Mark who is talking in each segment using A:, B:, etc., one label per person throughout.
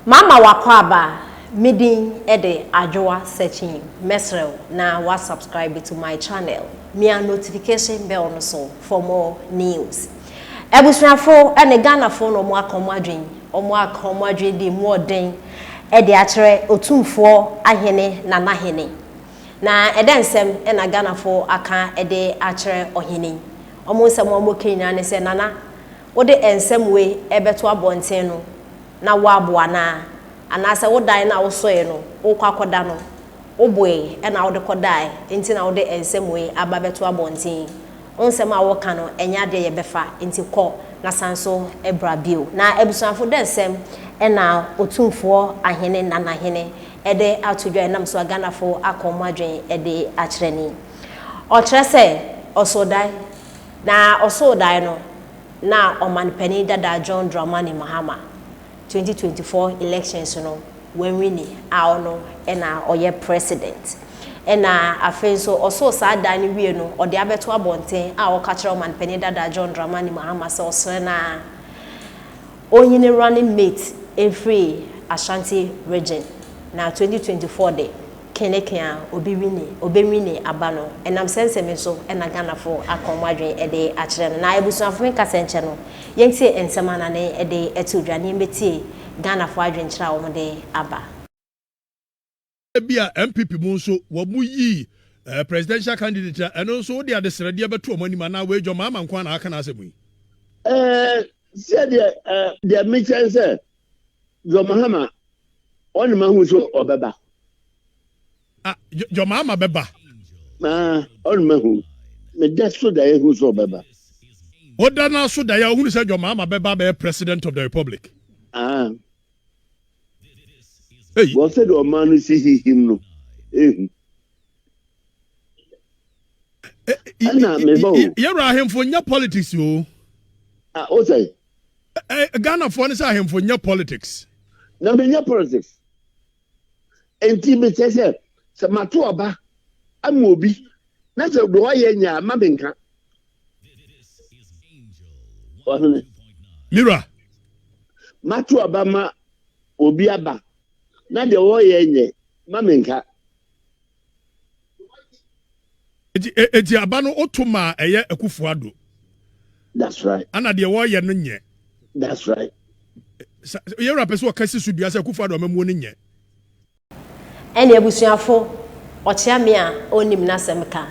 A: Mama wakwaba midin ede ajoa searching mesrel na wa subscribe to my channel. Mia notification bell no so for more news. Ebusuafo ene Ghana fo no mo akomadwen di mo den ede akere Otumfuor Ahenenana Hene. Na ede nsem ena Ghana fo aka ede akere Ohene. Omo nsem omo kenya ne se nana wode ensem we ebeto abonten no na waboa na anase wo dan na wo soye no wo kwakoda no wo boye e na wo de kodai enti na wo de ensem we ababeto abonten onsem a wo ka no enya de ye befa enti kọ na sanso ebra bio na ebusuafo de ensem e na Otumfuor Ahenenana Hene e de atodwa nam so Ghana fo akomadwen e de akyereni o kire se osodai na osodai no na omanpani dada John Dramani Mahama 2024 elections no when winning no na oye president na afen so oso sa dan wie no ode abeto abonten a o ka kire omanpani dada John Dramani Mahama so osre na onyine running mate every Ashanti region na 2024 de kenekea obewini abano enam senseme so na Ghana fo akomadwen ede akire no na ebusuafo nkasenche no yentie ensema na ne ede etudwane metie Ghana fo adwen kira wo de aba
B: bia MPP mu nso wo mu yi presidential candidate eno nso de adesrade abeto omani ma na we dwoma ama nkwa na aka na asemu
C: se de mention say Mahama on ma hu so obeba
B: Jomama beba.
C: On me who. Me just so that who's so beba.
B: What dana so that who said Jomama beba be president of the republic?
C: Hey.
B: What
C: said o man who see him no?
B: You're him for your politics, you.
C: What say?
B: Ghana for him for your politics.
C: No, me your politics. And Timmy says, se matu oba amobi na se do ye nya ma benka
B: Mira
C: matu oba ma obi aba na de wo ye nye ma benka
B: eti aba no otuma eye Akufuado.
C: That's right.
B: Ana de wo ye no nye.
C: That's right.
B: Yera person okasi sudua se Akufuado amamu no nye.
A: Ene ebusuafo ochia me a onim na semka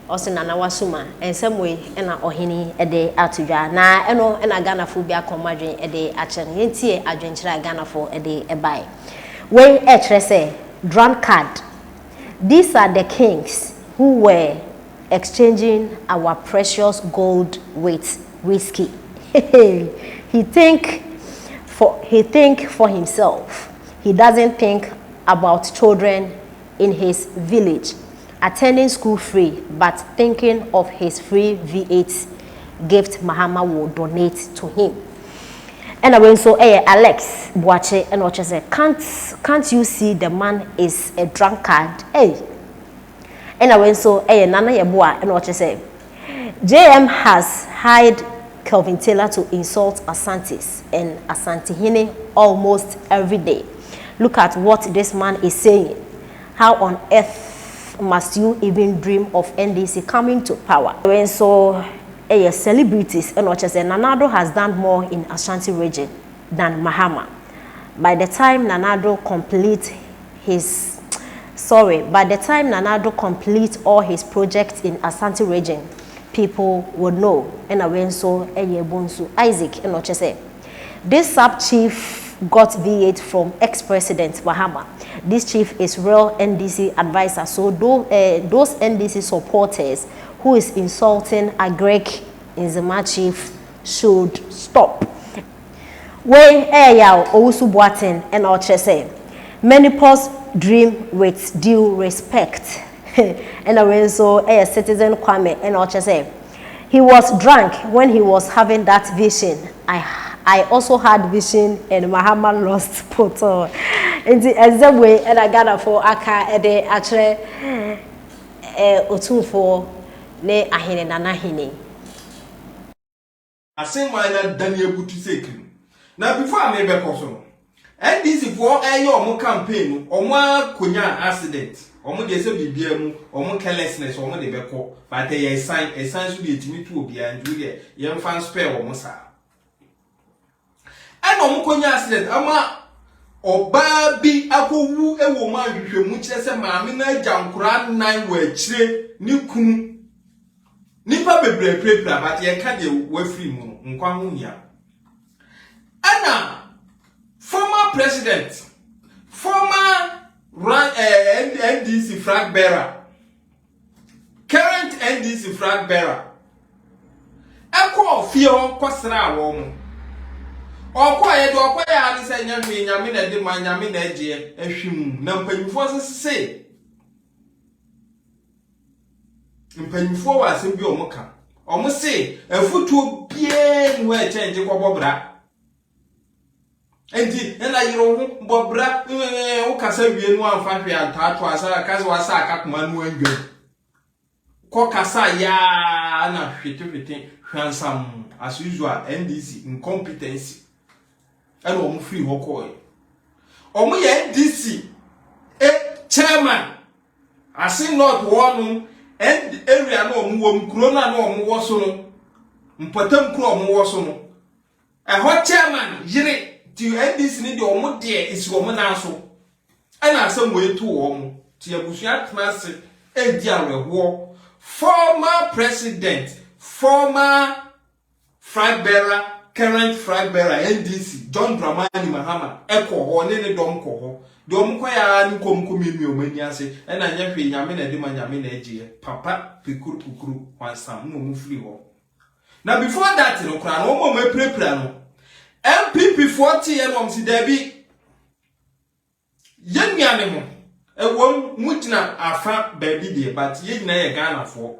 A: osina na wasuma ensem we na ohene ede atodwa na eno na Ghana fo bia komadwen ede akyere yentie adwenkyere Ghana fo ede ebai we kire say Drunkard. These are the kings who were exchanging our precious gold with whiskey. he think for himself. He doesn't think about children in his village attending school free, but thinking of his free V8 gift Mahama will donate to him. And I went so Alex Boache and what say can't you see the man is a drunkard? And I went so Nana Yeboa and what say JM has hired Kelvin Taylor to insult Asantis and Asante Hene almost every day. Look at what this man is saying. How on earth must you even dream of NDC coming to power? When so celebrities and what say Nanado has done more in Ashanti region than Mahama. By the time Nanado complete all his projects in Ashanti region, people will know. And when so Bonsu Isaac and what say this sub chief got V8 from ex-president Mahama. This chief is real NDC advisor. So those NDC supporters who is insulting a Greek Nzema chief should stop. When Owusu Boateng and Ochese, many posts dream with due respect. And when so citizen Kwame and Ochese, he was drunk when he was having that vision. I also had vision and Mahama lost photo. In the same way, and I got for aka ede actually Otumfuor ne Ahenenana Hene.
D: I say minor Daniel Butu Sekin. Now before I made Becos, NDC for omo campaign omo konya accident omo dey say bibia mu omo carelessness omo dey beko but dey sign so dey timi to obi and do dey yem fan spare omo sa and omo konya accident ama oba bi akowu ewo ma hwehwemu kire se maame na agyankora nan wa akire ni kunu nipa bebre prepra but ye ka dey wa free mu nkwa ho nya ana former president, former NDC flag bearer, current NDC flag bearer, Eko Fio Kosra Woman. Or quiet or quiet, I say, Yamina de my Yamina Jay, and Shim, number you forces say. In penny forward, Sim Biomoka. Almost say, a foot to bien where change your bobra. Enti na yiro bobra o kasa wie no amfa and tato asa kasa wasa akakoma no anwa ko kasa ya na hwetewete hwansam as usual NDC incompetency and omo free hokoi omo ye NDC chairman asin not one and area no omo wom kuro na no omo wo so no mpatam kuro omo wo so no ho chairman yire ti NDC ni de omo de isi omo na so ana asem we to omo ti abusua class edi aweho former president former flag bearer current flag bearer NDC John Dramani Mahama eko ho ne dom ko ho dom ko ya ni komkomi omani ase ana nyahwe nyame na de manyame na egie papa pikuru wansam no mu free ho na before that no kra no mo prepare no MPP 40 and om si debi yenyane mo ewom mugina afa baby de but yegyina ye Ghana fo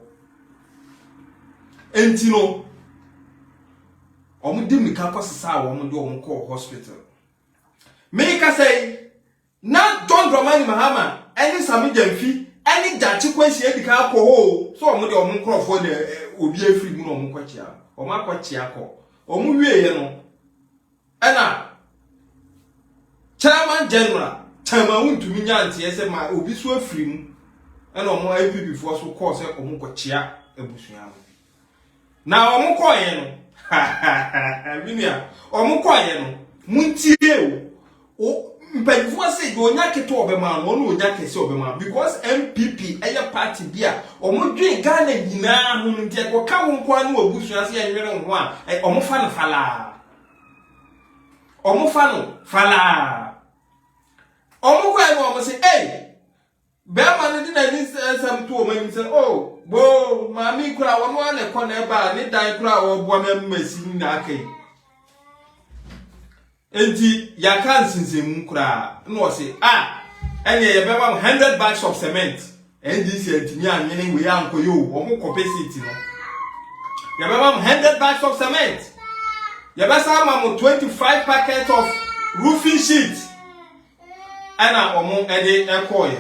D: entino om dim ka kwasesa om de om ko hospital me ka say na John Dramani Mahama any Sami Jamfi any jachi kwesi edika ko ho so om de om nkrofo de obi afri mu no om kwachia om akwachia ko om wie ye no ana chairman general chairman untumi nyanti ese ma obi so afiri mu ana omo IPP fo so course e omo kwachia ebusua na omo koye no binia omo koye no muntie o mpanyfo se do nya keto obema no no nya kese obema because MPP eye party bia omo dwen Ghana nyina ho ntie ko ka wo nko anu obusua se enwere ho a omo fa no fala omufano fala omuko e no say eh be man di na ni sam to o man say oh bo mami kura wono ane ko na ba ni dan kura wo bo amasi ni na akai enti ya kan sinsem kura no say enye ye be ba 100 bags of cement NDC antimi anwene we ankoyo omo capacity no ye be ba 100 bags of cement Yabasa mamu 25 packets of roofing sheet. Ana omo ede ekoye.